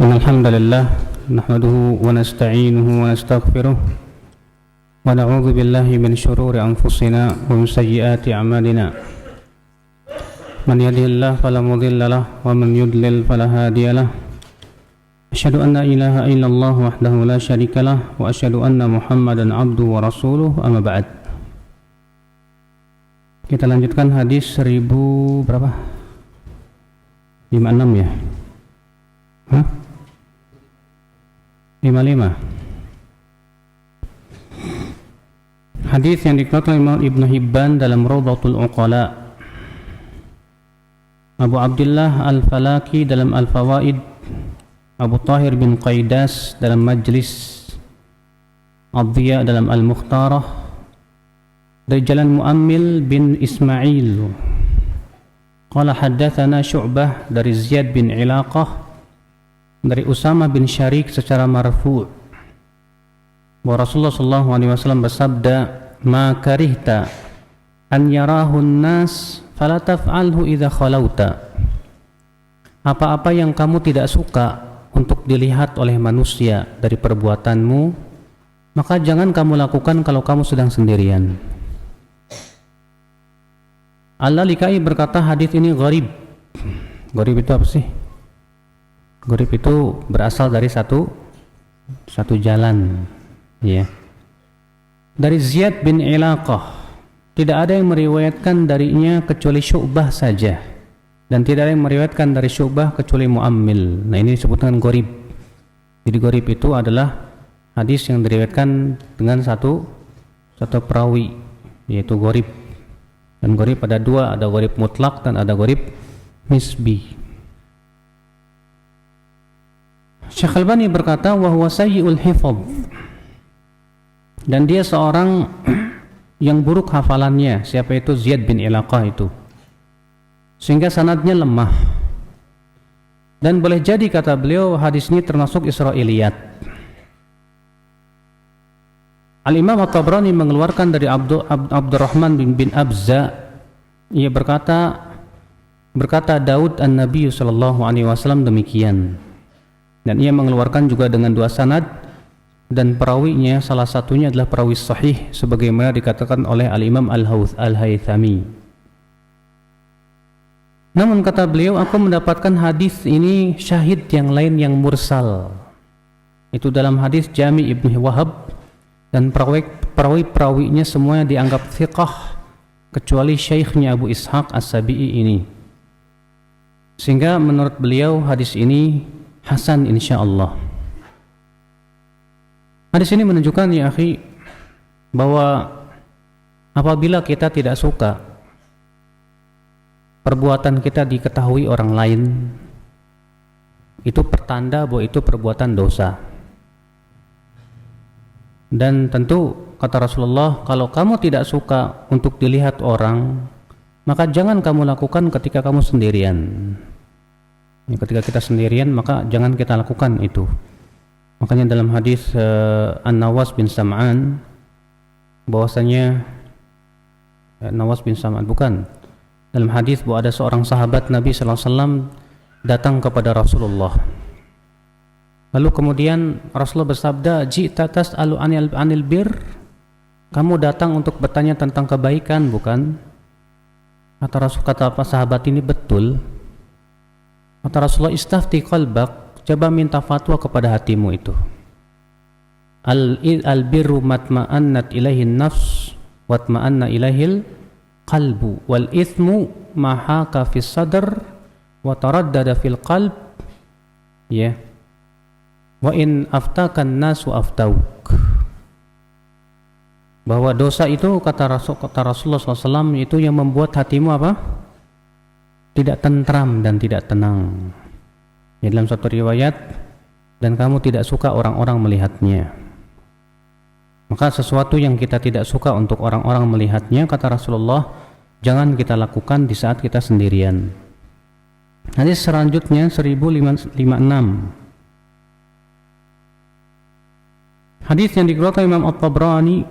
إن الحمد لله نحمده ونستعينه ونستغفره ونعوذ بالله من شرور أنفسنا ومن سيئات أعمالنا من يهده الله فلا مضل له ومن يضلل فلا هادي له أشهد أن لا إله إلا الله وحده لا شريك له وأشهد أن محمدا عبده ورسوله أما بعد. Kita lanjutkan hadis 1000 berapa? 56 ya? Hah? 55. Hadis yang dikeluarkan Imam Ibnu Hibban dalam Rawdatul Uqala, Abu Abdullah Al-Falaki dalam Al-Fawaid, Abu Tahir bin Qaidas dalam Majlis, Adhiya dalam Al-Mukhtarah, dari jalan Muammil bin Ismail. Qala haddatsana Syu'bah dari Ziyad bin Ilaqah dari Usama bin Syarik secara marfu' bahwa Rasulullah SAW bersabda, "Ma karihta an yarahu an-nas fala taf'alhu idza khalauta." Apa-apa yang kamu tidak suka untuk dilihat oleh manusia dari perbuatanmu, maka jangan kamu lakukan kalau kamu sedang sendirian. Al-Lalikai berkata hadis ini gharib. Gharib itu apa sih? Gharib itu berasal dari satu jalan, ya. Dari Ziyad bin Ilaqah, tidak ada yang meriwayatkan darinya kecuali Syu'bah saja, dan tidak ada yang meriwayatkan dari Syu'bah kecuali Muammil. Nah, ini disebutkan gharib. Jadi gharib itu adalah hadis yang diriwayatkan dengan satu perawi, yaitu gharib. Dan gharib ada dua, ada gharib mutlak dan ada gharib nisbi. Syekh Albani berkata wa huwa sayyi'ul hifdz, dan dia seorang yang buruk hafalannya. Siapa itu? Ziyad bin Ilaqah itu, sehingga sanadnya lemah. Dan boleh jadi, kata beliau, hadis ini termasuk Israiliyat. Al-Imam At-Tabrani mengeluarkan dari Abdurrahman bin Abza, ia berkata Daud an-Nabi sallallahu alaihi wasallam demikian. Dan ia mengeluarkan juga dengan dua sanad, dan perawinya salah satunya adalah perawi sahih sebagaimana dikatakan oleh Al-Imam Al-Haythami. Namun kata beliau, aku mendapatkan hadis ini syahid yang lain yang mursal. Itu dalam hadis Jami' Ibn Wahab, dan perawi-perawinya semuanya dianggap thiqah kecuali syekhnya Abu Ishaq As-Sabi'i ini. Sehingga menurut beliau hadis ini hasan insyaallah. Hadis ini menunjukkan, ya akhi, bahwa apabila kita tidak suka perbuatan kita diketahui orang lain, itu pertanda bahwa itu perbuatan dosa. Dan tentu kata Rasulullah, kalau kamu tidak suka untuk dilihat orang, maka jangan kamu lakukan ketika kamu sendirian. Ketika kita sendirian, maka jangan kita lakukan itu. Makanya dalam hadis An-Nawas bin Sam'an, bahwasanya Nawas bin Sam'an bukan, dalam hadis bahwa ada seorang sahabat Nabi sallallahu alaihi wasallam datang kepada Rasulullah. Lalu kemudian Rasulullah bersabda, "Ji'ta tas'alu 'anil bir?" Kamu datang untuk bertanya tentang kebaikan, bukan? Kata apa sahabat ini, betul. Kata Rasulullah, "Istafti qalbak." Coba minta fatwa kepada hatimu itu. Al-birru matma'annat ilaihi nafs watma'anna ilaihil qalbu wal ithmu ma haka fis sadr wa taraddada fil qalb. Ya. Wa in aftakan nasu aftauk. Bahwa dosa itu, kata Rasulullah SAW, itu yang membuat hatimu apa? Tidak tentram dan tidak tenang. Ya, dalam satu riwayat, dan kamu tidak suka orang-orang melihatnya. Maka sesuatu yang kita tidak suka untuk orang-orang melihatnya, kata Rasulullah, jangan kita lakukan di saat kita sendirian. Hadis selanjutnya 1056. Hadis yang dikeluarkan Imam At-Tabrani,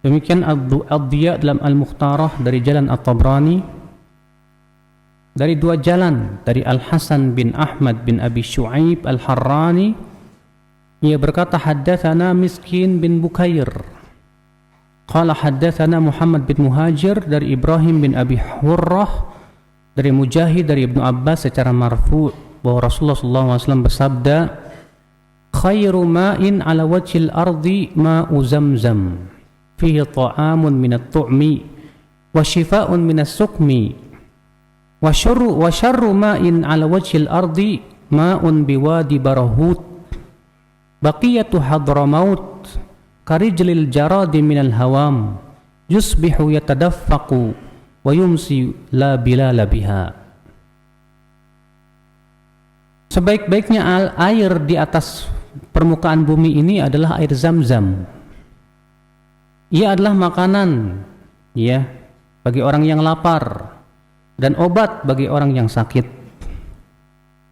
demikian Ad-Diya dalam Al-Mukhtarah dari jalan At-Tabrani, dari dua jalan, dari Al-Hasan bin Ahmad bin Abi Syu'aib Al-Harrani. Ia berkata, haddatsana Miskin bin Bukair qala haddatsana Muhammad bin Muhajir dari Ibrahim bin Abi Hurrah dari Mujahid dari Ibnu Abbas secara marfu' bahwa Rasulullah SAW bersabda, khairu ma'in ala wajhil ardi ma'u zamzam fihi ta'amun minat tu'mi wa shifa'un minas sukmi wa syarru ma'in ala wajhil ardi ma'un biwadi barahut baqiyatu hadramaut karijlil jaradi minal hawam yusbihu yatadaffaqu wa yumsi la bilala biha. Sebaik-baiknya air di atas permukaan bumi ini adalah air Zam-Zam. Ia adalah makanan ya bagi orang yang lapar dan obat bagi orang yang sakit.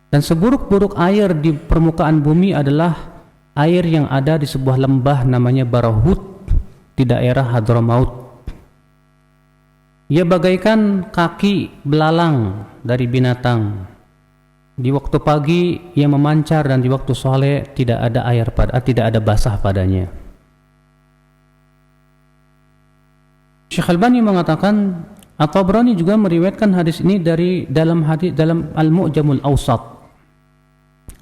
Dan seburuk-buruk air di permukaan bumi adalah air yang ada di sebuah lembah namanya Barahut di daerah Hadramaut. Ia bagaikan kaki belalang dari binatang. Di waktu pagi ia memancar dan di waktu sore tidak ada air tidak ada basah padanya. Syekh Albani mengatakan At-Tabrani juga meriwayatkan hadis ini dalam Al-Mu'jamul Awsat.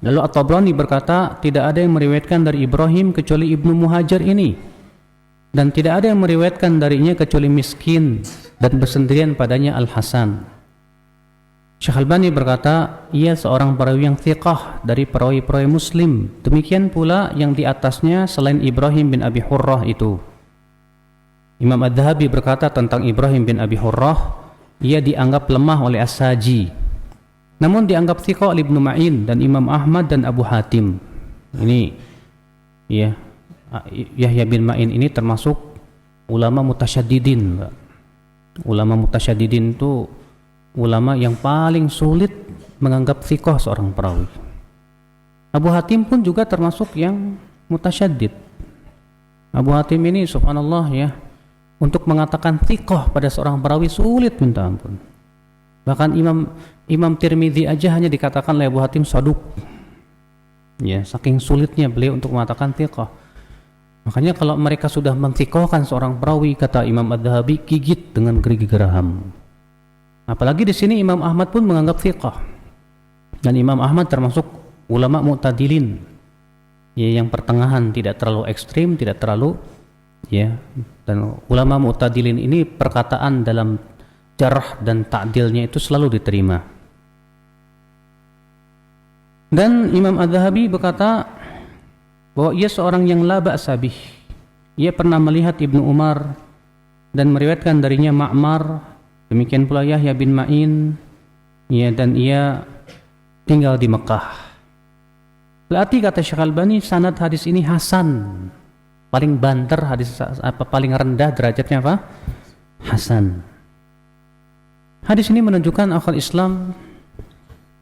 Lalu At-Tabrani berkata, tidak ada yang meriwayatkan dari Ibrahim kecuali Ibnu Muhajir ini, dan tidak ada yang meriwayatkan darinya kecuali Miskin dan bersendirian padanya Al-Hasan. Syekh Albani berkata, ia seorang perawi yang thiqah dari perawi-perawi Muslim. Demikian pula yang di atasnya selain Ibrahim bin Abi Hurrah itu. Imam Adz-Dzahabi berkata tentang Ibrahim bin Abi Hurrah, ia dianggap lemah oleh As-Saji. Namun dianggap thiqah oleh Ibnu Ma'in dan Imam Ahmad dan Abu Hatim. Ini ya, Yahya bin Ma'in ini termasuk ulama mutasyaddidin. Ulama mutasyaddidin itu ulama yang paling sulit menganggap thiqah seorang perawi. Abu Hatim pun juga termasuk yang mutasyaddid. Abu Hatim ini subhanallah ya, untuk mengatakan thiqah pada seorang perawi sulit minta ampun. Bahkan Imam Tirmidzi aja hanya dikatakan oleh Abu Hatim saduk. Ya, saking sulitnya beliau untuk mengatakan thiqah. Makanya kalau mereka sudah menthiqahkan seorang perawi, kata Imam Adz-Dzahabi, gigit dengan gerigi geraham. Apalagi di sini Imam Ahmad pun menganggap thiqah. Dan Imam Ahmad termasuk ulama mu'tadilin. Ya, yang pertengahan, tidak terlalu ekstrim, tidak terlalu ya. Dan ulama mu'tadilin ini perkataan dalam jarh dan ta'dilnya itu selalu diterima. Dan Imam Adz-Dzahabi berkata bahwa ia seorang yang la ba'sa bih. Ia pernah melihat Ibnu Umar dan meriwayatkan darinya Ma'mar, demikian pula Yahya bin Ma'in ya, dan ia tinggal di Mekah. Berarti kata Syekh Albani, sanad hadis ini hasan. Paling banter hadis paling rendah derajatnya apa? Hasan. Hadis ini menunjukkan akal Islam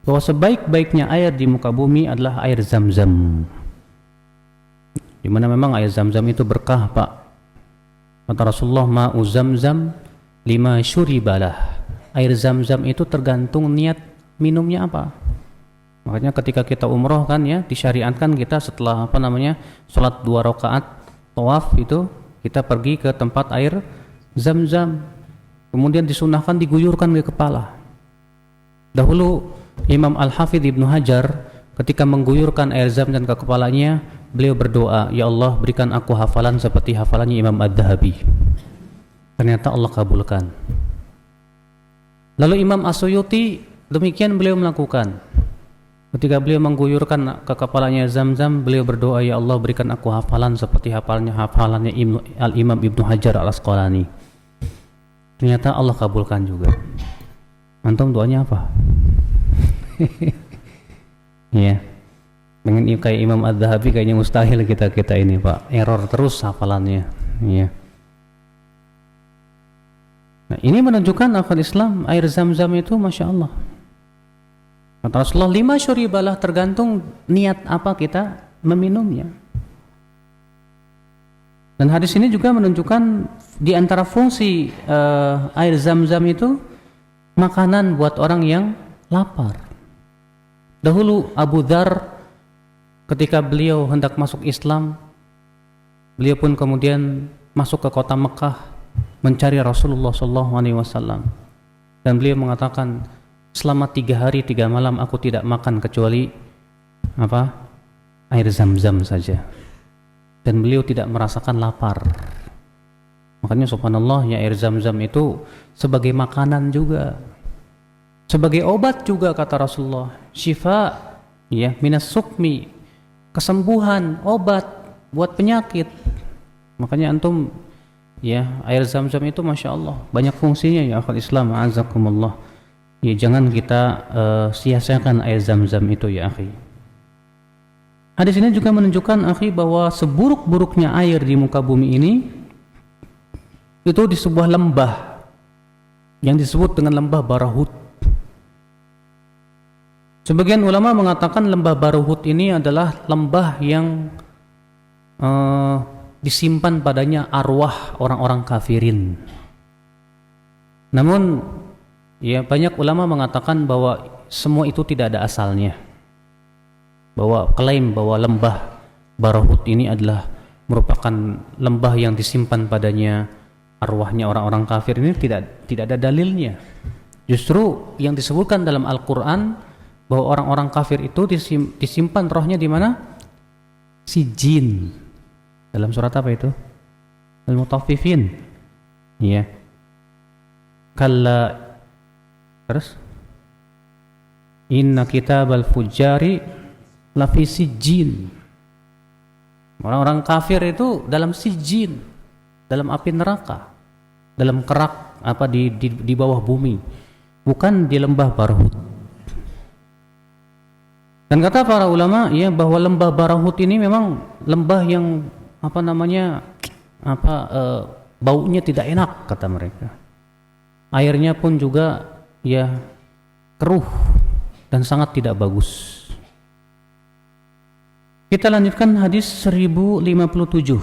bahwa sebaik-baiknya air di muka bumi adalah air Zam-Zam. Di mana memang air Zam-Zam itu berkah, Pak. Kata Rasulullah, ma'u Zam-Zam lima syuribalah. Air Zam-Zam itu tergantung niat minumnya apa. Makanya ketika kita umroh kan ya, disyariatkan kita setelah salat 2 rakaat tawaf itu kita pergi ke tempat air Zam-Zam. Kemudian disunahkan diguyurkan ke kepala. Dahulu Imam Al-Hafidh Ibnu Hajar ketika mengguyurkan air Zam-Zam ke kepalanya, beliau berdoa, ya Allah berikan aku hafalan seperti hafalannya Imam Adz-Dzahabi. Ternyata Allah kabulkan. Lalu Imam As-Suyuti demikian beliau melakukan. Ketika beliau mengguyurkan ke kepalanya Zam-Zam, beliau berdoa, ya Allah berikan aku hafalan seperti hafalannya Al-Imam Ibnu Hajar Al-Asqalani. Ternyata Allah kabulkan juga. Antum doanya apa? Ya, dengan kayak Imam Adz-Dzahabi kayaknya mustahil kita ini, Pak. Error terus hafalannya. Ya. Nah, ini menunjukkan akal Islam air Zam-Zam itu masya Allah. Kata Rasulullah, 5 syuribalah, tergantung niat apa kita meminumnya. Dan hadis ini juga menunjukkan di antara fungsi air Zam-Zam itu makanan buat orang yang lapar. Dahulu Abu Dzar ketika beliau hendak masuk Islam, beliau pun kemudian masuk ke kota Mekah mencari Rasulullah SAW, dan beliau mengatakan, selama 3 hari 3 malam aku tidak makan kecuali air zam-zam saja, dan beliau tidak merasakan lapar. Makanya subhanallah, ya, air zam-zam itu sebagai makanan juga, sebagai obat juga kata Rasulullah. Syifa, ya, minas sukmi, kesembuhan, obat buat penyakit. Makanya antum, ya, air zam-zam itu masya Allah banyak fungsinya ya akhwat Islam, azakumullah. Ya, jangan kita sia-siakan air zam-zam itu ya akhi. Hadis ini juga menunjukkan akhi bahwa seburuk-buruknya air di muka bumi ini itu di sebuah lembah yang disebut dengan lembah Barahut. Sebagian ulama mengatakan lembah Barahut ini adalah lembah yang disimpan padanya arwah orang-orang kafirin. Namun, ya, banyak ulama mengatakan bahwa semua itu tidak ada asalnya. Bahwa klaim bahwa lembah Barahut ini adalah merupakan lembah yang disimpan padanya arwahnya orang-orang kafir ini tidak ada dalilnya. Justru yang disebutkan dalam Al-Qur'an bahwa orang-orang kafir itu disimpan rohnya di mana? Sijin. Dalam surat apa itu? Al-Mutaffifin. Ya. Kalla, terus inna kitabal fujari lafi sijin. Orang-orang kafir itu dalam sijin, dalam api neraka, dalam kerak di bawah bumi, bukan di lembah Barahut. Dan kata para ulama, ya, bahwa lembah Barahut ini memang lembah yang baunya tidak enak kata mereka. Airnya pun juga, ya, keruh dan sangat tidak bagus. Kita lanjutkan hadis 1057.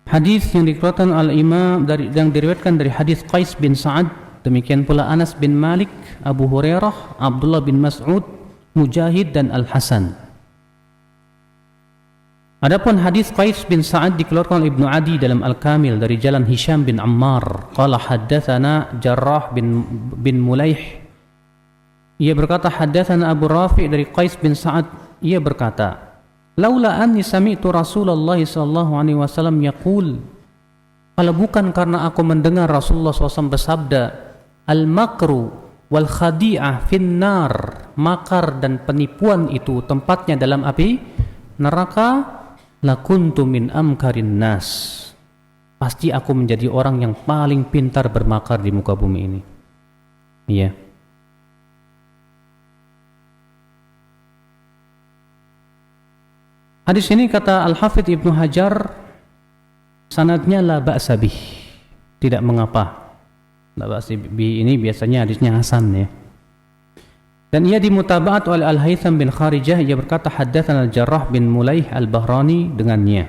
Hadis yang dikeluarkan Al-Imam yang diriwayatkan dari hadis Qais bin Sa'ad, demikian pula Anas bin Malik, Abu Hurairah, Abdullah bin Mas'ud, Mujahid dan Al-Hasan. Adapun hadis Qais bin Sa'ad dikeluarkan oleh Ibnu Adi dalam Al-Kamil dari jalan Hisham bin Ammar. Qala haddatsana Jarrah bin Mulaih. Ia berkata haddatsana Abu Rafi' dari Qais bin Sa'ad. Ia berkata, laula anni sami'tu Rasulullah sallallahu alaihi wasallam yaqul, kalau bukan karena aku mendengar Rasulullah SAW bersabda, al-makru wal khadi'ah finnar, makar dan penipuan itu tempatnya dalam api neraka, lakuntu min amkarin nas, pasti aku menjadi orang yang paling pintar bermakar di muka bumi ini. Iya. Hadis ini kata Al-Hafidz Ibnu Hajar, sanadnya la ba'sa bih, tidak mengapa. La ba'sa bih ini biasanya hadisnya hasan ya. Dan ia dimutaba'at oleh Al-Haytham bin Kharijah. Ia berkata haddatsana Al-Jarrah bin Mulaih Al-Bahrani dengannya.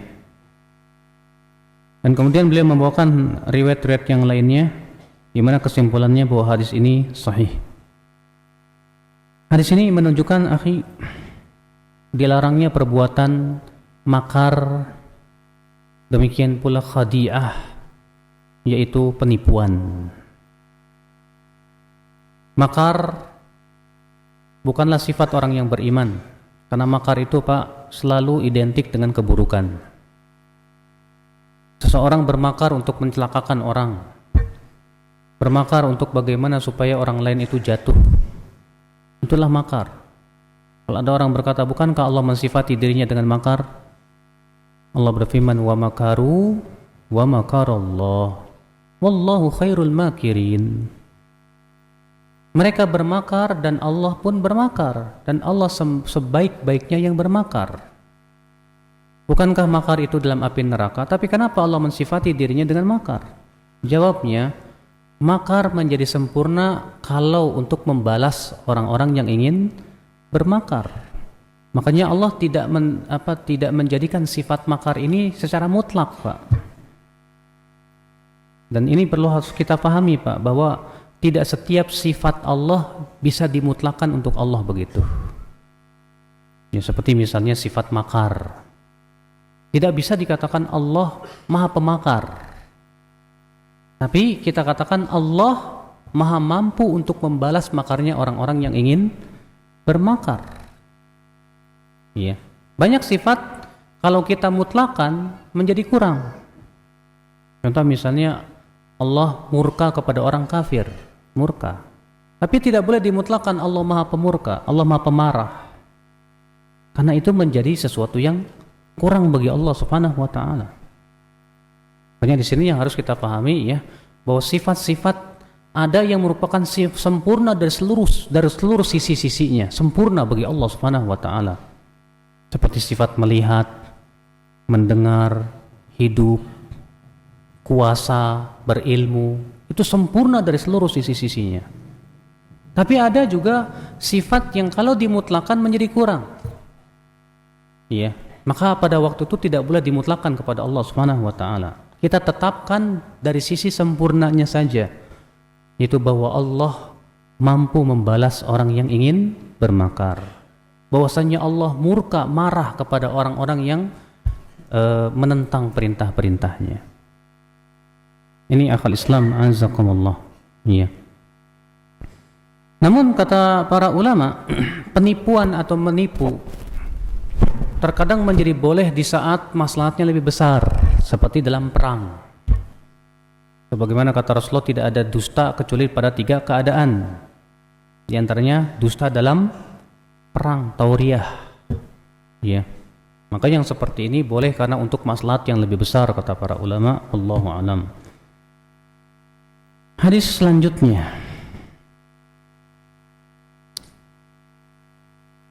Dan kemudian beliau membawakan riwayat-riwayat yang lainnya, di mana kesimpulannya bahwa hadis ini sahih. Hadis ini menunjukkan akhi, dilarangnya perbuatan makar, demikian pula khadi'ah, yaitu penipuan. Makar bukanlah sifat orang yang beriman, karena makar itu Pak selalu identik dengan keburukan. Seseorang bermakar untuk mencelakakan orang, bermakar untuk bagaimana supaya orang lain itu jatuh, itulah makar. Kalau ada orang berkata, bukankah Allah mensifati dirinya dengan makar? Allah berfirman, wa makaru wa makarallah wallahu khairul makirin. Mereka bermakar dan Allah pun bermakar, dan Allah sebaik-baiknya yang bermakar. Bukankah makar itu dalam api neraka? Tapi kenapa Allah mensifati dirinya dengan makar? Jawabnya, makar menjadi sempurna kalau untuk membalas orang-orang yang ingin bermakar. Makanya Allah tidak menjadikan sifat makar ini secara mutlak, Pak. Dan ini perlu harus kita pahami Pak, bahwa tidak setiap sifat Allah bisa dimutlakan untuk Allah begitu. Ya, seperti misalnya sifat makar. Tidak bisa dikatakan Allah maha pemakar. Tapi kita katakan Allah maha mampu untuk membalas makarnya orang-orang yang ingin bermakar. Ya. Banyak sifat kalau kita mutlakan menjadi kurang. Contoh misalnya Allah murka kepada orang kafir, murka. Tapi tidak boleh dimutlakan Allah maha pemurka, Allah maha pemarah. Karena itu menjadi sesuatu yang kurang bagi Allah Subhanahu wa taala. Makanya di sini yang harus kita pahami ya, bahwa sifat-sifat ada yang merupakan sempurna dari seluruh sisi-sisinya, sempurna bagi Allah Subhanahu wa taala. Seperti sifat melihat, mendengar, hidup, kuasa, berilmu, itu sempurna dari seluruh sisi-sisinya. Tapi ada juga sifat yang kalau dimutlakan menjadi kurang. Iya, maka pada waktu itu tidak boleh dimutlakan kepada Allah Subhanahu wa taala. Kita tetapkan dari sisi sempurnanya saja, yaitu bahwa Allah mampu membalas orang yang ingin bermakar. Bahwasanya Allah murka, marah kepada orang-orang yang menentang perintah-perintahnya. Ini akal Islam, azakumullah. Iya. Namun kata para ulama, penipuan atau menipu terkadang menjadi boleh di saat maslahatnya lebih besar, seperti dalam perang. Sebagaimana kata Rasulullah, tidak ada dusta kecuali pada 3 keadaan. Di antaranya dusta dalam perang, tauriyah. Ya. Maka yang seperti ini boleh karena untuk maslahat yang lebih besar, kata para ulama. Wallahu a'lam. Hadis selanjutnya,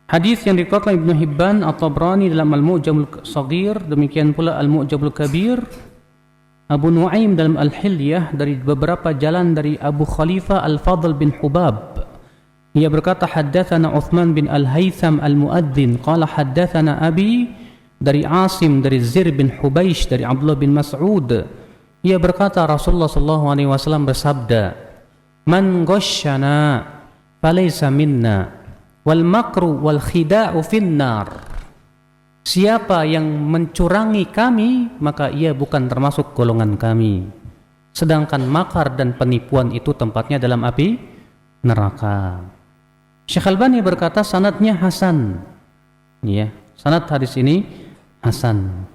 hadis yang diriwayatkan Ibnu Hibban, At-Tabrani dalam Al-Mu'jamul Shaghir, demikian pula Al-Mu'jamul Kabir, Abu Nuaim dalam Al-Hilyah, dari beberapa jalan dari Abu Khalifah Al-Fadl bin Hubab. Ia berkata, haddatsana Uthman bin Al-Haytham Al-Muadzin qala haddatsana Abi, dari Asim dari Zir bin Hubaish dari Abdullah bin Mas'ud. Ia berkata, Rasulullah sallallahu alaihi wasallam bersabda, man ghasyana falaysa minna wal makru wal khida'u finnar. Siapa yang mencurangi kami, maka ia bukan termasuk golongan kami. Sedangkan makar dan penipuan itu tempatnya dalam api neraka. Syekh Albani berkata sanadnya hasan. Ya, sanad hadis ini hasan.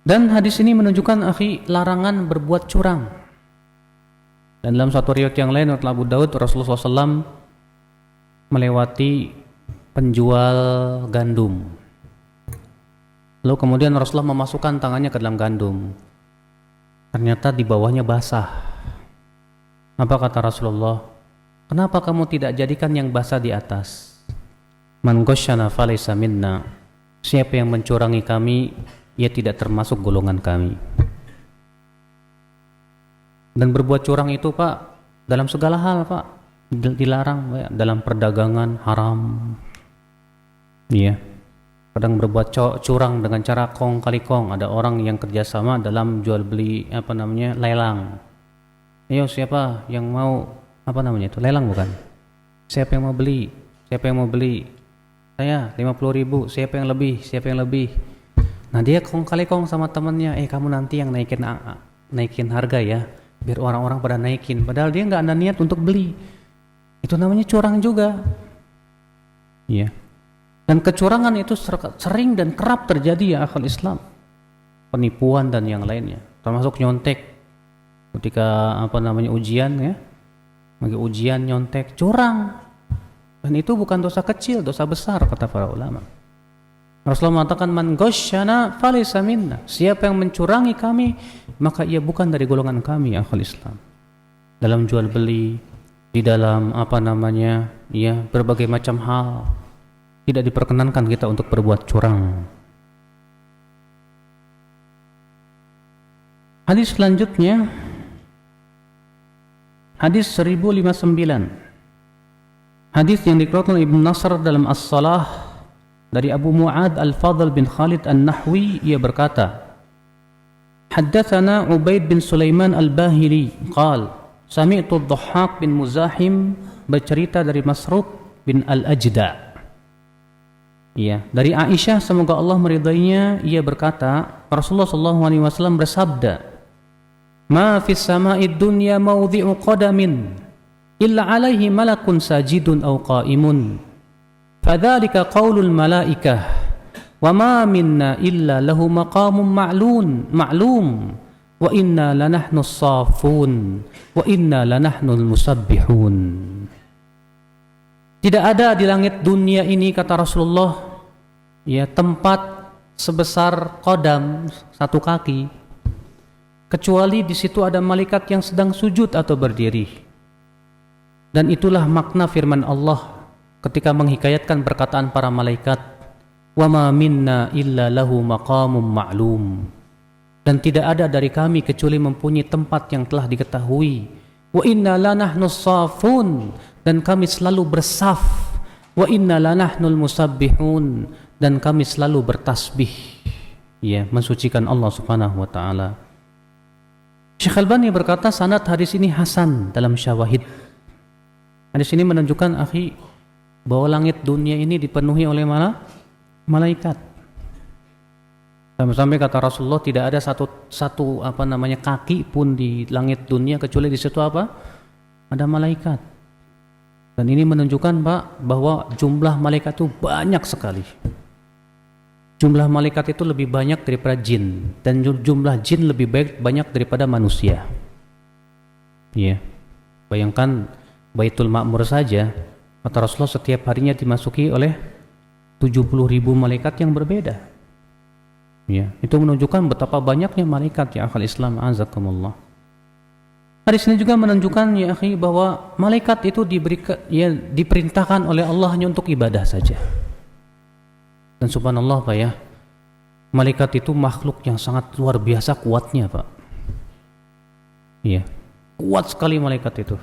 Dan hadis ini menunjukkan larangan berbuat curang. Dan dalam satu riwayat yang lain, oleh Abu Daud, Rasulullah SAW melewati penjual gandum. Lalu kemudian Rasulullah memasukkan tangannya ke dalam gandum. Ternyata di bawahnya basah. Apa kata Rasulullah? Kenapa kamu tidak jadikan yang basah di atas? Man ghasyana falaysa minna. Siapa yang mencurangi kami, ia tidak termasuk golongan kami. Dan berbuat curang itu Pak, dalam segala hal Pak, dilarang ya. Dalam perdagangan haram. Iya. Kadang berbuat curang dengan cara kong kali kong. Ada orang yang kerjasama dalam jual beli lelang. Ayo siapa yang mau lelang bukan? Siapa yang mau beli? Siapa yang mau beli? Saya 50.000. Siapa yang lebih? Nah dia kong kali kong sama temannya, kamu nanti yang naikin harga ya, biar orang-orang pada naikin. Padahal dia nggak ada niat untuk beli. Itu namanya curang juga. Iya. Dan kecurangan itu sering dan kerap terjadi ya akal Islam. Penipuan dan yang lainnya, termasuk nyontek. Ketika ujian ya, bagi ujian nyontek, curang. Dan itu bukan dosa kecil, dosa besar kata para ulama. Rasulullah mengatakan, man ghasyana falaysa minna. Siapa yang mencurangi kami, maka ia bukan dari golongan kami, akal Islam. Dalam jual beli, di dalam berbagai macam hal, tidak diperkenankan kita untuk berbuat curang. Hadis selanjutnya, hadis 1059. Hadis yang dikeluarkan oleh Ibnu Nasr dalam As-Salah dari Abu Mu'ad Al-Fadl bin Khalid An-Nahwi, ia berkata, Haddatsana Ubaid bin Sulaiman Al-Bahili qala sami'tu Ad-Dhahhak bin Muzahim bercerita dari Masruq bin Al-Ajda. Ya, dari Aisyah semoga Allah meridainya, ia berkata, Rasulullah sallallahu alaihi wasallam bersabda, "Ma fis sama'id dunya mawdhi'u qadamin illa 'alaihi malakun sajidun aw qa'imun. Fadzalika qaulul malaikah wa ma minna illa lahu maqamun ma'lum wa inna lanahnu as-saffun wa inna lanahnu al-musabbihun." Tidak ada di langit dunia ini, kata Rasulullah, ya, tempat sebesar qadam, satu kaki, kecuali di situ ada malaikat yang sedang sujud atau berdiri. Dan itulah makna firman Allah ketika menghikayatkan perkataan para malaikat, wa ma minna illa lahu maqamun ma'lum. Dan tidak ada dari kami kecuali mempunyai tempat yang telah diketahui. Wa inna lanahnu as-saffun, dan kami selalu bersaf. Wa inna lanahnul musabbihun, dan kami selalu bertasbih, ya, mensucikan Allah Subhanahu wa taala. Syekh Albani berkata sanad hadis ini hasan dalam syawahid. Hadis ini menunjukkan akhi bahwa langit dunia ini dipenuhi oleh malaikat. Sampai kata Rasulullah tidak ada satu kaki pun di langit dunia kecuali di situ ada malaikat. Dan ini menunjukkan Pak bahwa jumlah malaikat itu banyak sekali. Jumlah malaikat itu lebih banyak daripada jin, dan jumlah jin lebih banyak daripada manusia. Iya. Bayangkan Baitul Ma'mur saja, kata Rasulullah, setiap harinya dimasuki oleh 70.000 malaikat yang berbeda. Ya, itu menunjukkan betapa banyaknya malaikat, ya akhal Islam azakumullah. Hadis ini juga menunjukkan, ya akhi, bahwa malaikat itu diperintahkan oleh Allah hanya untuk ibadah saja. Dan subhanallah Pak, ya, malaikat itu makhluk yang sangat luar biasa kuatnya Pak. Iya, kuat sekali malaikat itu.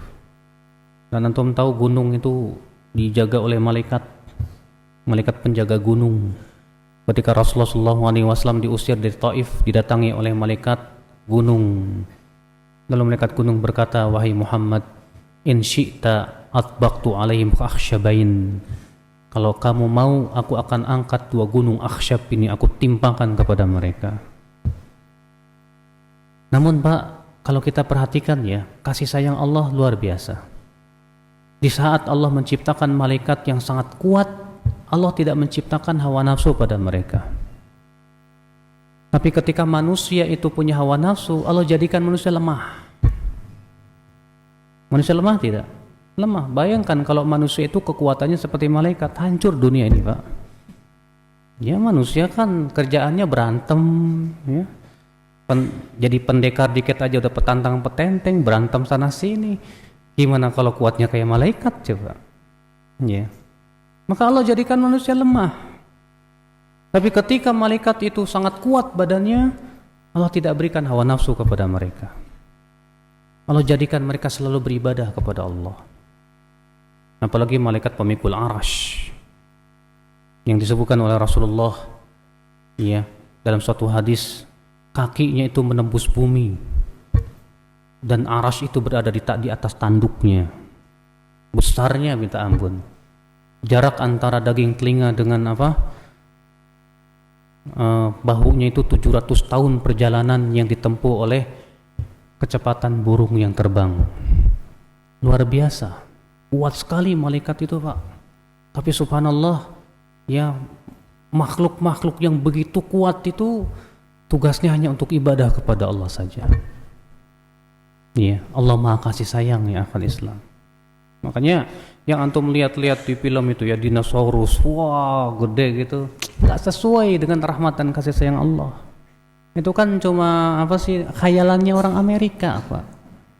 Dan antum tahu gunung itu dijaga oleh malaikat penjaga gunung. Ketika Rasulullah SAW diusir dari Taif, didatangi oleh malaikat gunung. Lalu malaikat gunung berkata, "Wahai Muhammad, in syi'ta atbaqtu alaihim akhsyabain." Kalau kamu mau, aku akan angkat 2 gunung akhsyab ini, aku timpakan kepada mereka. Namun Pak, kalau kita perhatikan, ya, kasih sayang Allah luar biasa. Di saat Allah menciptakan malaikat yang sangat kuat, Allah tidak menciptakan hawa nafsu pada mereka. Tapi ketika manusia itu punya hawa nafsu, Allah jadikan manusia lemah. Manusia lemah tidak? Lemah. Bayangkan kalau manusia itu kekuatannya seperti malaikat, hancur dunia ini Pak. Ya, manusia kan kerjaannya berantem, ya. Jadi pendekar dikit aja udah petantang petenteng, berantem sana sini. Gimana kalau kuatnya kayak malaikat coba? Ya. Maka Allah jadikan manusia lemah. Tapi ketika malaikat itu sangat kuat badannya, Allah tidak berikan hawa nafsu kepada mereka. Allah jadikan mereka selalu beribadah kepada Allah. Apalagi malaikat pemikul arash yang disebutkan oleh Rasulullah, ya, dalam suatu hadis, kakinya itu menembus bumi dan arash itu berada di atas tanduknya. Besarnya minta ampun. Jarak antara daging telinga dengan bahunya itu 700 tahun perjalanan yang ditempuh oleh kecepatan burung yang terbang. Luar biasa, kuat sekali malaikat itu Pak. Tapi subhanallah, ya, makhluk-makhluk yang begitu kuat itu tugasnya hanya untuk ibadah kepada Allah saja. Iya, Allah Maha kasih sayang, ya akal Islam. Makanya yang antum lihat-lihat di film itu, ya, dinosaurus, wah gede gitu, nggak sesuai dengan rahmat dan kasih sayang Allah. Itu kan cuma khayalannya orang Amerika Pak.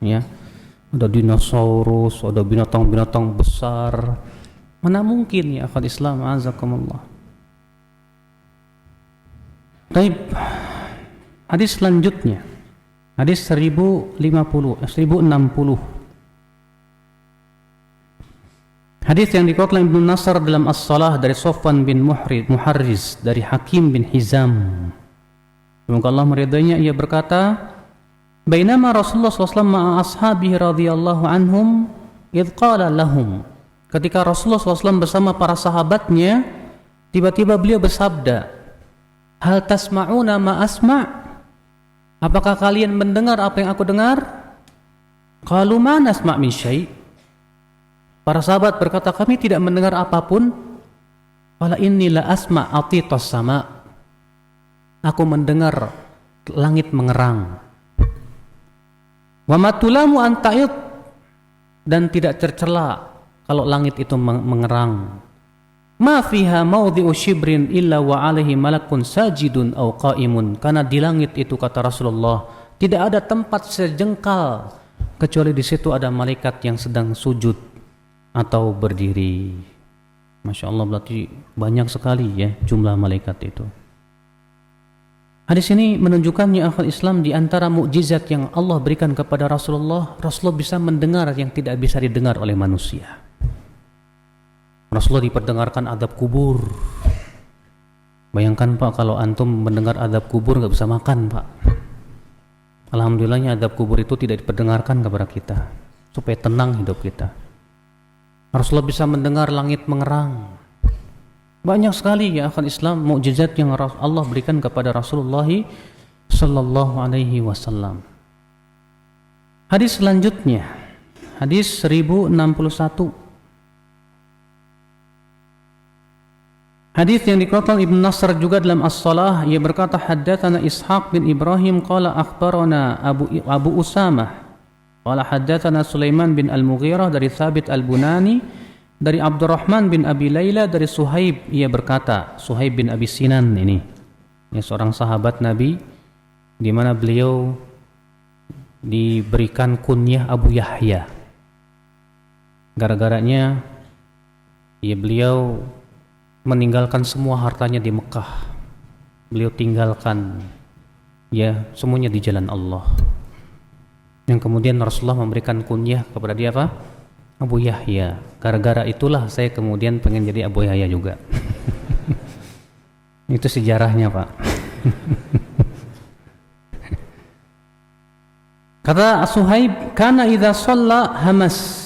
Ya, ada dinosaurus, ada binatang-binatang besar. Mana mungkin, ya akal Islam azakumullah. Baik, hadis selanjutnya, hadis 1060. Hadis yang dikeluarkan Ibnu Nasr dalam As-Salah dari Sofwan bin Muharriz dari Hakim bin Hizam. semoga Allah meridainya, ia berkata, bainama Rasulullah SAW ma'a ashabihi radhiyallahu anhum idh qala lahum, ketika Rasulullah SAW bersama para sahabatnya, tiba-tiba beliau bersabda, hal tasma'una ma asma', apakah kalian mendengar apa yang aku dengar? Qalu ma nasma' min syai', para sahabat berkata, kami tidak mendengar apapun. Qala inni la asma' atitas sama', aku mendengar langit mengerang. Wa matulamu anta'id, dan tidak tercela kalau langit itu mengerang. Ma fiha mawdhi'u shibrin illa wa alaihi malakun sajidun aw qa'imun, karena di langit itu, kata Rasulullah, tidak ada tempat sejengkal kecuali di situ ada malaikat yang sedang sujud atau berdiri. Masya Allah, berarti banyak sekali ya jumlah malaikat itu. Hadis ini menunjukkan ya akhul Islam, di antara mukjizat yang Allah berikan kepada Rasulullah, Rasulullah bisa mendengar yang tidak bisa didengar oleh manusia. Rasulullah diperdengarkan adab kubur. Bayangkan Pak, kalau antum mendengar adab kubur nggak bisa makan Pak. Alhamdulillahnya adab kubur itu tidak diperdengarkan kepada kita, supaya tenang hidup kita. Rasulullah bisa mendengar langit mengerang. Banyak sekali ya akhul Islam mukjizat yang Allah berikan kepada Rasulullah sallallahu alaihi wasallam. Hadis selanjutnya, hadis 1061. Hadis yang dikeluarkan Ibn Nasr juga dalam As-Salah, ia berkata, haddatsana Ishaq bin Ibrahim qala akhbarana Abu Usamah qala haddatsana Sulaiman bin Al-Mughirah dari Thabit Al-Bunani dari Abdurrahman bin Abi Layla dari Suhaib, ia berkata, Suhaib bin Abi Sinan ini seorang sahabat Nabi, di mana beliau diberikan kunyah Abu Yahya. Gara-garanya beliau meninggalkan semua hartanya di Mekah. Beliau tinggalkan semuanya di jalan Allah. Yang kemudian Rasulullah memberikan kunyah kepada dia apa? Abu Yahya. Gara-gara itulah saya kemudian pengen jadi Abu Yahya juga. Itu sejarahnya Pak. Kata Suhaib, kana idza shalla hamas.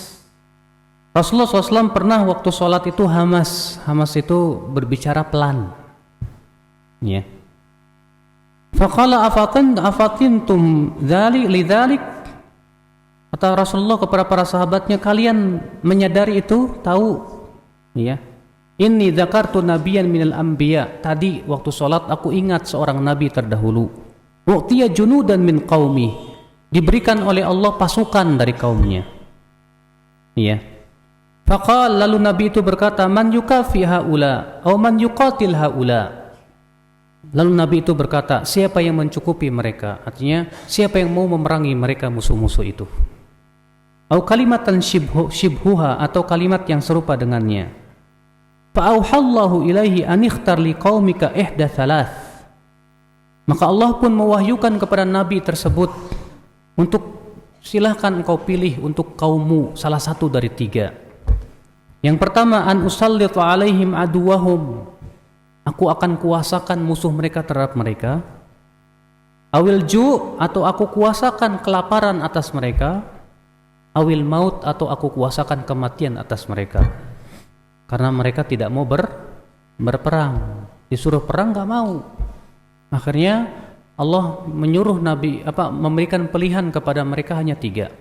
Rasulullah SAW pernah waktu sholat itu hamas. Hamas itu berbicara pelan. Ya. Faqala afatintum lidzalik. Kata Rasulullah kepada para sahabatnya, kalian menyadari itu, tahu? Ya. Inni dzakartu nabiyyan minal anbiya. Tadi waktu sholat aku ingat seorang nabi terdahulu. U'tiya junudan min qaumi. Diberikan oleh Allah pasukan dari kaumnya. Ya. Faqal, lalu Nabi itu berkata, man yukafi haula atau man yuqatil haula. Lalu Nabi itu berkata, siapa yang mencukupi mereka? Artinya siapa yang mau memerangi mereka musuh-musuh itu? Atau kalimatan shibhuha, atau kalimat yang serupa dengannya. Fa'auhallahu ilaihi an ikhtar liqaumika ihda thalath. Maka Allah pun mewahyukan kepada Nabi tersebut untuk silahkan engkau pilih untuk kaummu salah satu dari tiga. Yang pertama, an usallitu alaihim aduwahum, aku akan kuasakan musuh mereka terhadap mereka. Awil ju', atau aku kuasakan kelaparan atas mereka. Awil maut, atau aku kuasakan kematian atas mereka. Karena mereka tidak mau berperang, disuruh perang gak mau. Akhirnya Allah menyuruh Nabi memberikan pilihan kepada mereka hanya tiga: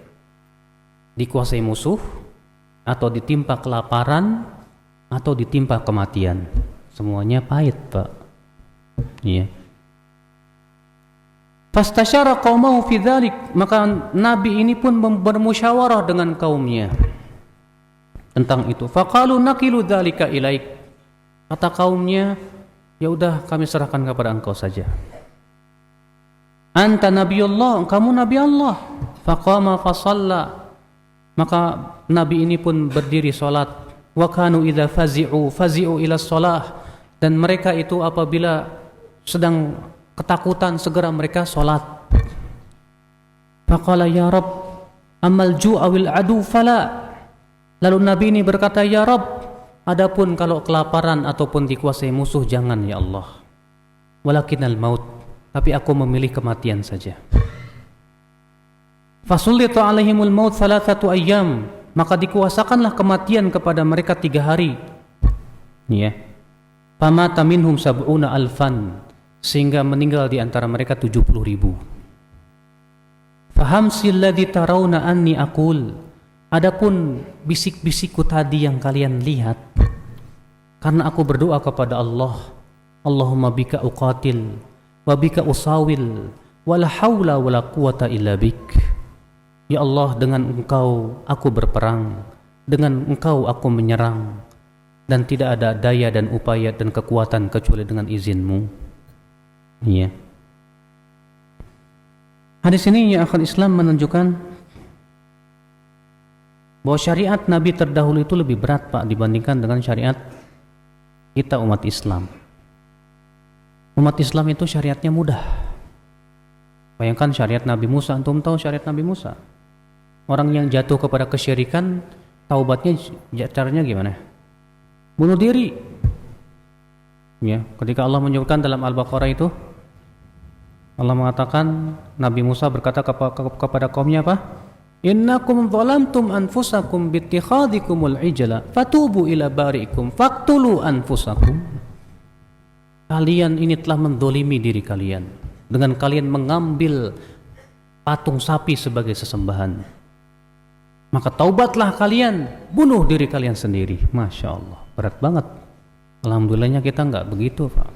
dikuasai musuh, atau ditimpa kelaparan, atau ditimpa kematian. Semuanya pahit Pak. Iya. Fastasyara qaumahu fi dzalik, maka Nabi ini pun bermusyawarah dengan kaumnya tentang itu. Faqalu naqilu dzalika ilaik. Kata kaumnya, ya udah kami serahkan kepada engkau saja. Anta nabiyullah, kamu nabi Allah. Faqama fasalla, maka Nabi ini pun berdiri salat. Wa kanu idza fazi'u ila shalah, dan mereka itu apabila sedang ketakutan segera mereka salat. Faqala ya Rabb amal ju'awil adu fala. Lalu Nabi ini berkata, ya Rabb, adapun kalau kelaparan ataupun dikuasai musuh jangan ya Allah. Walakinal maut, tapi aku memilih kematian saja. Fasullita alaihimul maut thalathatu ayyam, maka dikuasakanlah kematian kepada mereka 3 hari. Ya. Famata minhum sab'una alfan, sehingga meninggal di antara mereka 70.000. Fahamsil ladzi tarawna anni aqul, adapun bisik-bisikku tadi yang kalian lihat, karena aku berdoa kepada Allah, Allahumma bika uqatil wa bika usawil wala haula wala quwata illa bik. Ya Allah, dengan Engkau aku berperang, dengan Engkau aku menyerang, dan tidak ada daya dan upaya dan kekuatan kecuali dengan izin-Mu. Iya. Hadis ini ya akhul Islam menunjukkan bahwa syariat Nabi terdahulu itu lebih berat, Pak, dibandingkan dengan syariat kita umat Islam. Umat Islam itu syariatnya mudah. Bayangkan syariat Nabi Musa, antum tahu syariat Nabi Musa? Orang yang jatuh kepada kesyirikan, taubatnya caranya gimana? Bunuh diri. Ya, ketika Allah menyebutkan dalam Al-Baqarah itu, Allah mengatakan, Nabi Musa berkata kepada kaumnya apa? Innakum zalamtum anfusakum bittikhadikumul ijla fatubu ila bari'ikum faqtulu anfusakum. Kalian ini telah mendolimi diri kalian dengan kalian mengambil patung sapi sebagai sesembahan. Maka taubatlah kalian, bunuh diri kalian sendiri. Masya Allah, berat banget. Alhamdulillahnya kita enggak begitu, Pak.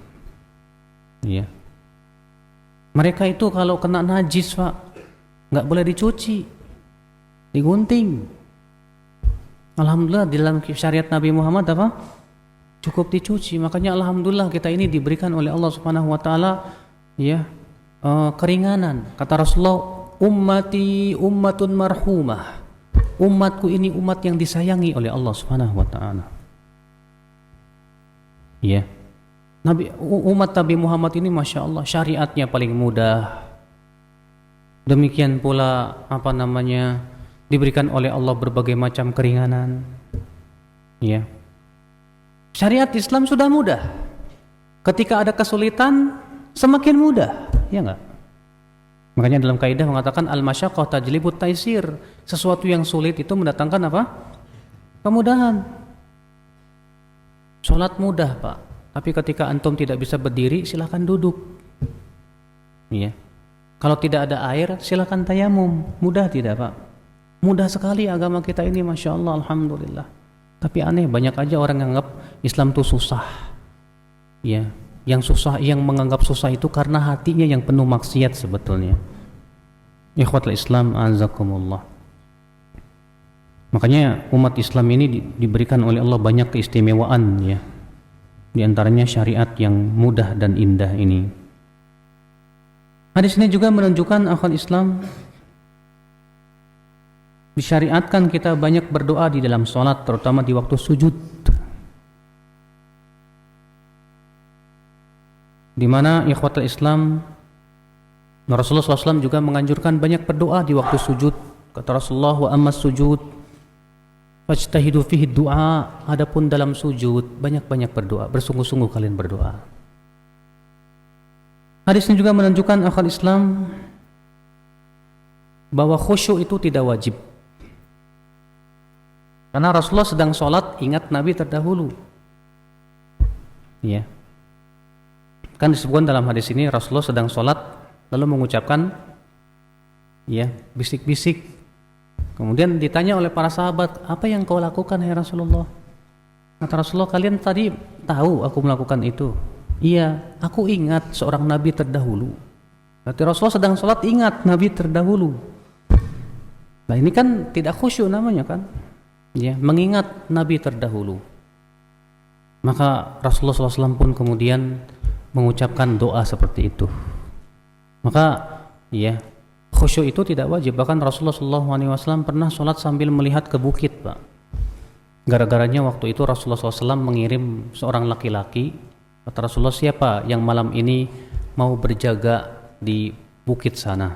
Iya. Mereka itu kalau kena najis, Pak, enggak boleh dicuci, digunting. Alhamdulillah di dalam syariat Nabi Muhammad apa? Cukup dicuci. Makanya alhamdulillah kita ini diberikan oleh Allah Subhanahu wa taala ya keringanan. Kata Rasulullah, ummati ummatun marhumah. Umatku ini umat yang disayangi oleh Allah Subhanahu wa taala. Ya. Umat Nabi Muhammad ini Masya Allah syariatnya paling mudah. Demikian pula diberikan oleh Allah berbagai macam keringanan. Ya. Syariat Islam sudah mudah. Ketika ada kesulitan semakin mudah, ya enggak? Makanya dalam kaidah mengatakan al-masyaqqah tajlibut taisir. Sesuatu yang sulit itu mendatangkan apa? Kemudahan. Salat mudah, Pak. Tapi ketika antum tidak bisa berdiri, silakan duduk. Iya. Kalau tidak ada air, silakan tayamum. Mudah tidak, Pak? Mudah sekali agama kita ini, Masya Allah, alhamdulillah. Tapi aneh, banyak aja orang yang anggap Islam itu susah. Ya. Yang menganggap susah itu karena hatinya yang penuh maksiat sebetulnya. Ikhwatul Islam azakumullah. Makanya umat Islam ini diberikan oleh Allah banyak keistimewaan ya. Di antaranya syariat yang mudah dan indah ini. Hadis ini juga menunjukkan akhwat Islam disyariatkan kita banyak berdoa di dalam sholat, terutama di waktu sujud. Di mana ikhwatul Islam Rasulullah SAW juga menganjurkan banyak berdoa di waktu sujud. Kata Rasulullah, wa ammas sujud fajtahidu fihi du'a. Adapun dalam sujud banyak-banyak berdoa, bersungguh-sungguh kalian berdoa. Hadis ini juga menunjukkan akal Islam bahwa khusyuk itu tidak wajib. Karena Rasulullah sedang sholat, ingat Nabi terdahulu. Ya. Kan disebutkan dalam hadis ini Rasulullah sedang sholat lalu mengucapkan ya bisik-bisik. Kemudian ditanya oleh para sahabat, apa yang kau lakukan ya Rasulullah? Kata Rasulullah, kalian tadi tahu aku melakukan itu. Iya, aku ingat seorang Nabi terdahulu. Berarti Rasulullah sedang sholat ingat Nabi terdahulu. Nah ini kan tidak khusyuk namanya kan? Ya, mengingat Nabi terdahulu. Maka Rasulullah SAW pun kemudian mengucapkan doa seperti itu. Maka ya khusyuk itu tidak wajib. Bahkan Rasulullah SAW pernah sholat sambil melihat ke bukit, Pak. Gara-garanya waktu itu Rasulullah SAW mengirim seorang laki-laki. Kata Rasulullah, siapa yang malam ini mau berjaga di bukit sana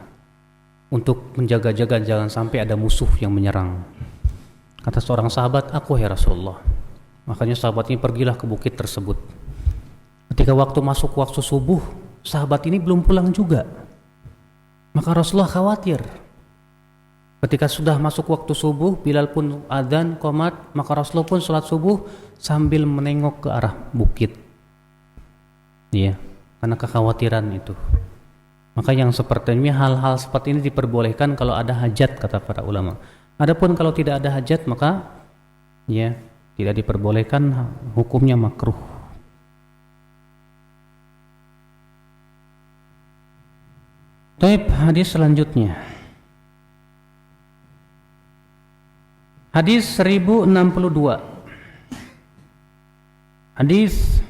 untuk menjaga-jaga jangan sampai ada musuh yang menyerang. Kata seorang sahabat, aku ya Rasulullah. Makanya sahabat ini pergilah ke bukit tersebut. Ketika waktu masuk waktu subuh, sahabat ini belum pulang juga. Maka Rasulullah khawatir. Ketika sudah masuk waktu subuh, Bilal pun adzan, qomat, maka Rasulullah pun sholat subuh sambil menengok ke arah bukit. Iya, karena kekhawatiran itu. Maka yang seperti ini, hal-hal seperti ini diperbolehkan kalau ada hajat, kata para ulama. Adapun kalau tidak ada hajat, maka ya tidak diperbolehkan, hukumnya makruh. Baik, hadis selanjutnya. Hadis 1062. Hadis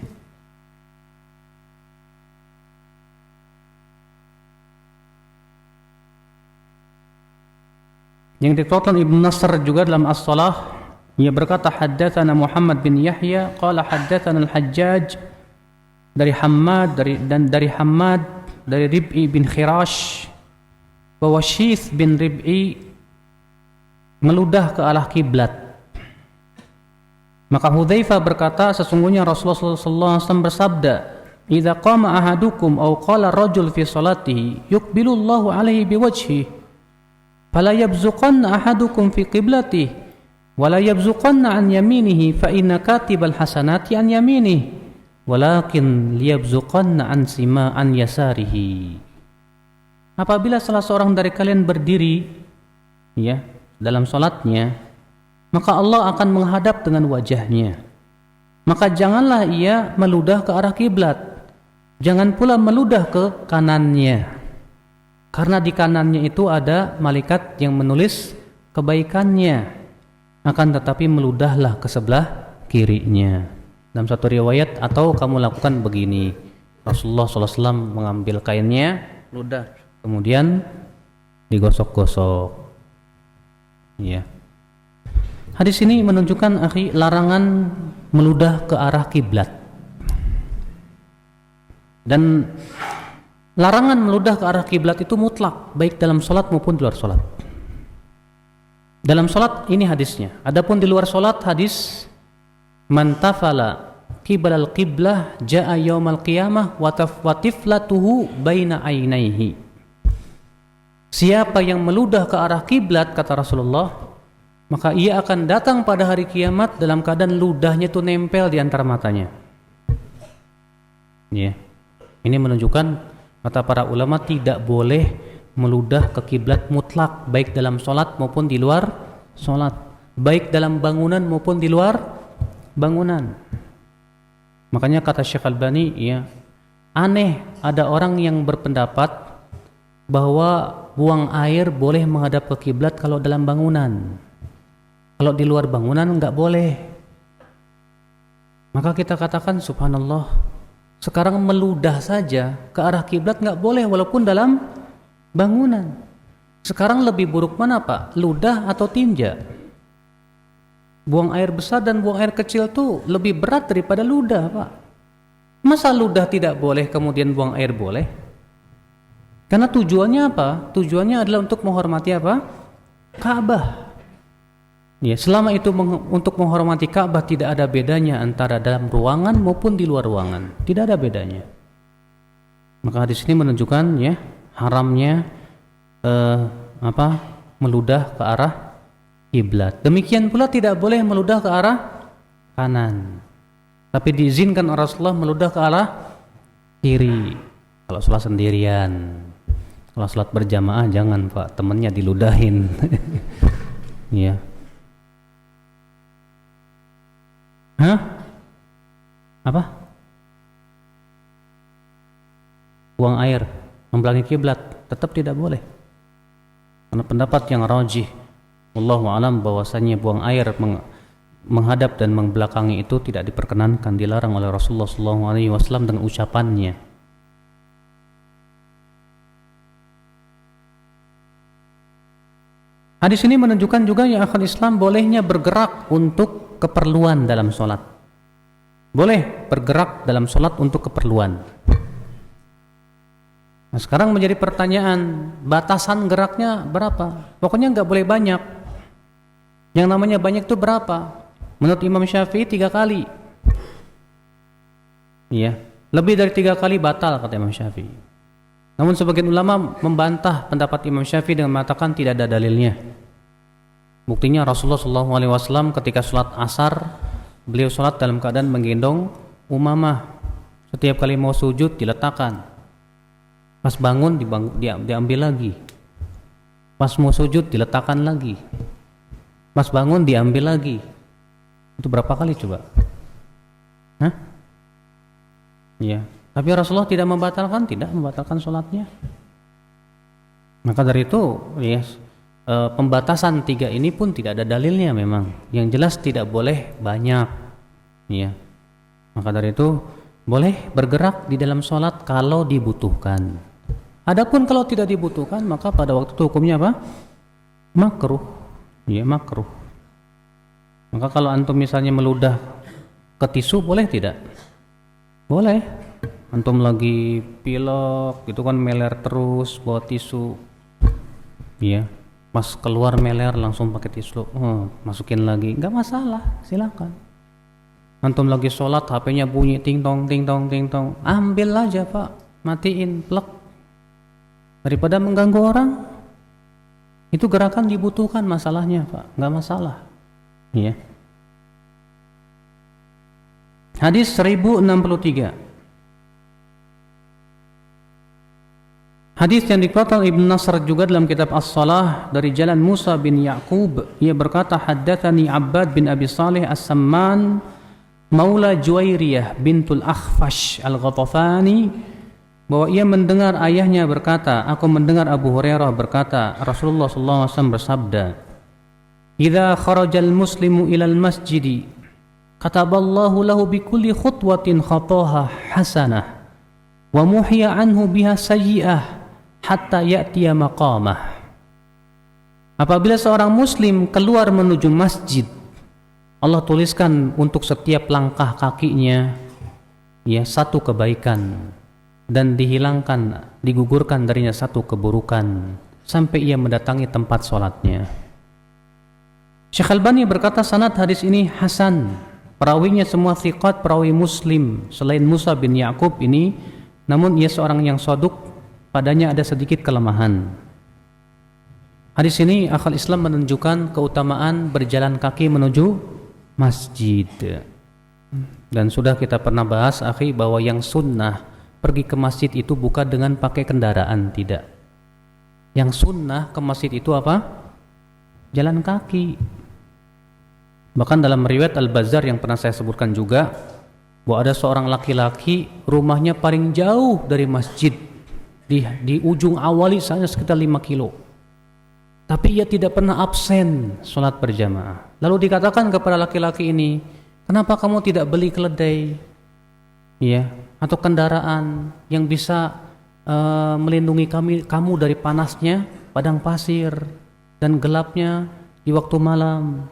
yang dikeluarkan Ibnu Nasr juga dalam As-Shalah, ia berkata haddatsana Muhammad bin Yahya qala haddatsana Al-Hajjaj dari Hammad dari Hammad dari Rib'i bin Khirash bahwa Syith bin Rib'i meludah ke arah kiblat. Maka Hudzaifah berkata, sesungguhnya Rasulullah sallallahu alaihi wasallam bersabda, "Idza qama ahadukum aw qala rajul fi salatihi yuqbilu Allahu alaihi biwajhihi fala yabzuqanna ahadukum fi qiblatihi wala yabzuqanna an yaminihi fa inna katibal hasanati an yaminihi walakin liyabzuqanna an sima an yasarihi." Apabila salah seorang dari kalian berdiri ya dalam salatnya, maka Allah akan menghadap dengan wajahnya. Maka janganlah ia meludah ke arah kiblat, jangan pula meludah ke kanannya, karena di kanannya itu ada malaikat yang menulis kebaikannya. Akan tetapi meludahlah ke sebelah kirinya. Dalam satu riwayat, atau kamu lakukan begini. Rasulullah SAW mengambil kainnya, ludah, kemudian digosok-gosok. Ya. Hadis ini menunjukkan larangan meludah ke arah kiblat. Dan larangan meludah ke arah kiblat itu mutlak, baik dalam salat maupun di luar salat. Dalam salat ini hadisnya. Adapun di luar salat hadis man tafala qiblal qiblah jaa yaumal qiyamah wa tiflatuhu baina ainaihi. Siapa yang meludah ke arah kiblat, kata Rasulullah, maka ia akan datang pada hari kiamat dalam keadaan ludahnya itu nempel di antara matanya. Ya. Ini menunjukkan, kata para ulama, tidak boleh meludah ke kiblat mutlak, baik dalam sholat maupun di luar sholat, baik dalam bangunan maupun di luar bangunan. Makanya kata Syekh Albani, ya, aneh ada orang yang berpendapat bahwa buang air boleh menghadap ke kiblat kalau dalam bangunan. Kalau di luar bangunan enggak boleh. Maka kita katakan subhanallah, sekarang meludah saja ke arah kiblat enggak boleh walaupun dalam bangunan. Sekarang lebih buruk mana, Pak? Ludah atau tinja? Buang air besar dan buang air kecil tuh lebih berat daripada ludah, Pak. Masa ludah tidak boleh kemudian buang air boleh? Karena tujuannya apa? Tujuannya adalah untuk menghormati apa? Ka'bah. Ya, selama itu untuk menghormati Ka'bah, tidak ada bedanya antara dalam ruangan maupun di luar ruangan. Tidak ada bedanya. Maka hadis ini menunjukkan ya haramnya meludah ke arah kiblat. Demikian pula tidak boleh meludah ke arah kanan. Tapi diizinkan Rasulullah meludah ke arah kiri. Kalau sholat sendirian. Kalau sholat berjamaah jangan, Pak, temennya diludahin. Ya. Hah? Apa? Buang air membelakangi kiblat tetap tidak boleh. Karena pendapat yang rajih, wallahu a'lam, bahwasanya buang air menghadap dan membelakangi itu tidak diperkenankan, dilarang oleh Rasulullah SAW dengan ucapannya. Hadis ini menunjukkan juga ya akhul Islam bolehnya bergerak untuk keperluan dalam sholat. Boleh bergerak dalam sholat untuk keperluan. Nah, sekarang menjadi pertanyaan, batasan geraknya berapa? Pokoknya nggak boleh banyak. Yang namanya banyak itu berapa? Menurut Imam Syafi'i 3 kali. Iya, Lebih dari 3 kali batal kata Imam Syafi'i. Namun sebagian ulama membantah pendapat Imam Syafi'i dengan mengatakan tidak ada dalilnya. Buktinya Rasulullah SAW ketika sholat asar, beliau sholat dalam keadaan menggendong Umamah. Setiap kali mau sujud diletakkan. Pas bangun diambil lagi. Pas mau sujud diletakkan lagi. Pas bangun diambil lagi. Itu berapa kali coba? Hah? Iya. Tapi Rasulullah tidak membatalkan sholatnya. Maka dari itu, ya, pembatasan 3 ini pun tidak ada dalilnya memang. Yang jelas tidak boleh banyak. Ya. Maka dari itu boleh bergerak di dalam sholat kalau dibutuhkan. Adapun kalau tidak dibutuhkan, maka pada waktu itu hukumnya apa? Makruh. Ya, makruh. Maka kalau antum misalnya meludah ke tisu boleh tidak? Boleh. Antum lagi pilek gitu kan, meler terus bawa tisu. Iya. Pas keluar meler langsung pakai tisu. Masukin lagi. Enggak masalah, silakan. Antum lagi sholat, HP-nya bunyi ting tong ting tong ting tong. Ambil aja, Pak. Matiin, plek. Daripada mengganggu orang. Itu gerakan dibutuhkan masalahnya, Pak. Enggak masalah. Iya. Hadis 1063. Hadis yang dikeluarkan Ibn Nasr juga dalam kitab As-Salah dari jalan Musa bin Ya'qub. Ia berkata, haddatsani Abbad bin Abi Salih As-Samman Maula Juwairiyah bintul Akhfash Al-Ghatafani, bahwa ia mendengar ayahnya berkata, aku mendengar Abu Hurairah berkata, Rasulullah SAW bersabda, idza kharajal muslimu ilal masjidi kataballahu lahu bikulli khutwatin khataha hasanah wa muhiya anhu biha sayyi'ah hatta ya'tiya maqamah. Apabila seorang muslim keluar menuju masjid, Allah tuliskan untuk setiap langkah kakinya ya satu kebaikan, dan dihilangkan, digugurkan darinya satu keburukan sampai ia mendatangi tempat sholatnya. Syekh Albani berkata sanad hadis ini hasan. Perawinya semua thiqat, perawi Muslim selain Musa bin Ya'qub ini, namun ia seorang yang shaduk, padanya ada sedikit kelemahan. Hadis ini akal Islam menunjukkan keutamaan berjalan kaki menuju masjid. Dan sudah kita pernah bahas akhi bahwa yang sunnah pergi ke masjid itu bukan dengan pakai kendaraan, tidak. Yang sunnah ke masjid itu apa? Jalan kaki. Bahkan dalam riwayat Al-Bazzar yang pernah saya sebutkan juga, bahwa ada seorang laki-laki rumahnya paling jauh dari masjid, di ujung awali saja sekitar 5 kilo. Tapi ia tidak pernah absen sholat berjamaah. Lalu dikatakan kepada laki-laki ini, kenapa kamu tidak beli keledai, ya, atau kendaraan yang bisa melindungi kamu dari panasnya padang pasir dan gelapnya di waktu malam?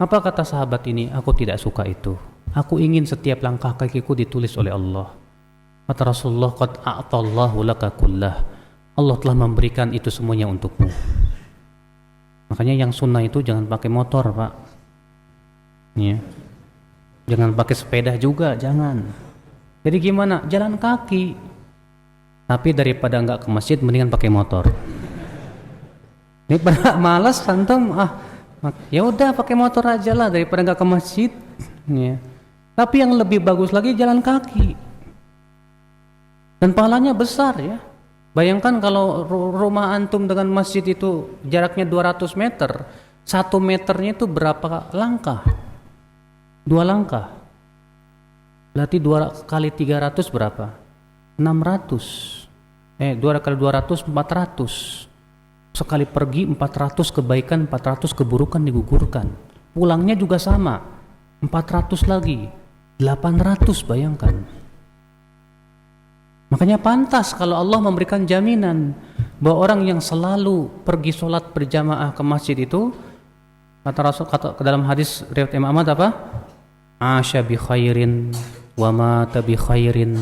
Apa kata sahabat ini? Aku tidak suka itu. Aku ingin setiap langkah kakiku ditulis oleh Allah. Kata Rasulullah, qad a'tallahu laka kullah. Allah telah memberikan itu semuanya untukmu. Makanya yang sunnah itu jangan pakai motor, Pak. Ya. Jangan pakai sepeda juga, jangan. Jadi gimana? Jalan kaki. Tapi daripada enggak ke masjid, mendingan pakai motor. Ini pada malas antum, ya udah pakai motor aja lah daripada enggak ke masjid. Ya. Tapi yang lebih bagus lagi jalan kaki. Dan pahalanya besar ya. Bayangkan kalau rumah antum dengan masjid itu jaraknya 200 meter, 1 meternya itu berapa langkah? 2 langkah. Berarti 2 kali 300 berapa? 600. 2 kali 200 400. Sekali pergi 400 kebaikan, 400 keburukan digugurkan. Pulangnya juga sama, 400 lagi, 800, bayangkan. Makanya pantas kalau Allah memberikan jaminan bahwa orang yang selalu pergi sholat berjamaah ke masjid itu, kata Rasul, dalam hadis riwayat Imam Ahmad apa? Asya bi khairin wa mata bi khairin.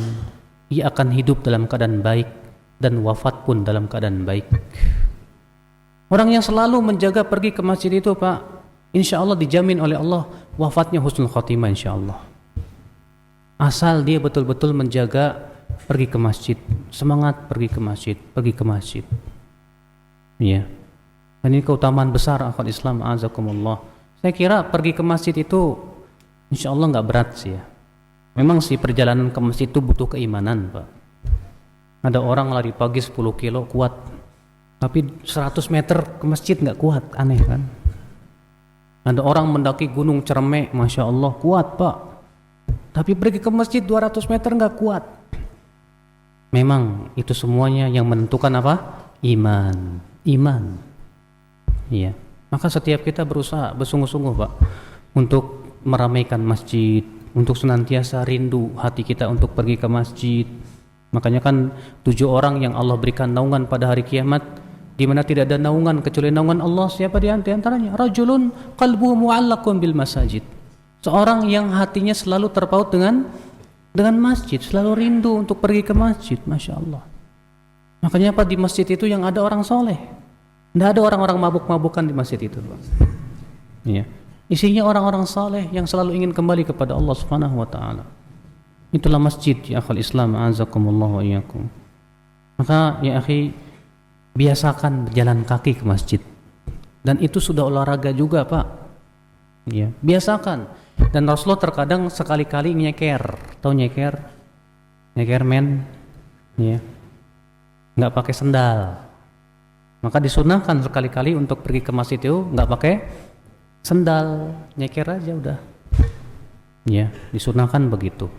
Ia akan hidup dalam keadaan baik dan wafat pun dalam keadaan baik. Orang yang selalu menjaga pergi ke masjid itu, Pak, insya Allah dijamin oleh Allah wafatnya husnul khotimah, insya Allah. Asal dia betul-betul menjaga pergi ke masjid, semangat pergi ke masjid, pergi ke masjid. Iya. Dan ini keutamaan besar akhwat Islam azakumullah. Saya kira pergi ke masjid itu insya Allah nggak berat sih ya. Memang sih perjalanan ke masjid itu butuh keimanan, Pak. Ada orang lari pagi 10 kilo kuat, tapi 100 meter ke masjid nggak kuat, aneh kan? Ada orang mendaki gunung Cermek, Masya Allah kuat, Pak, tapi pergi ke masjid 200 meter nggak kuat. Memang itu semuanya yang menentukan apa? Iman. Iya. Maka setiap kita berusaha bersungguh-sungguh, Pak, untuk meramaikan masjid, untuk senantiasa rindu hati kita untuk pergi ke masjid. Makanya kan 7 orang yang Allah berikan naungan pada hari kiamat, di mana tidak ada naungan kecuali naungan Allah. Siapa di antaranya? Rajulun qalbuhu mu'allaqun bil masajid. Seorang yang hatinya selalu terpaut dengan masjid, selalu rindu untuk pergi ke masjid. Masya Allah. Makanya apa, di masjid itu yang ada orang soleh, tidak ada orang-orang mabuk-mabukan di masjid itu, Pak. Iya. Isinya orang-orang soleh yang selalu ingin kembali kepada Allah Subhanahu wa taala. Itulah masjid ya akhul Islam azakumullah wa iyyakum. Maka ya akhi, biasakan berjalan kaki ke masjid. Dan itu sudah olahraga juga, Pak. Ya, biasakan. Dan Rasulullah terkadang sekali-kali nyeker. Tahu nyeker? Nyeker men. Ya. Enggak pakai sendal. Maka disunahkan sekali-kali untuk pergi ke masjid itu enggak pakai sendal, nyeker aja udah. Ya, disunahkan begitu.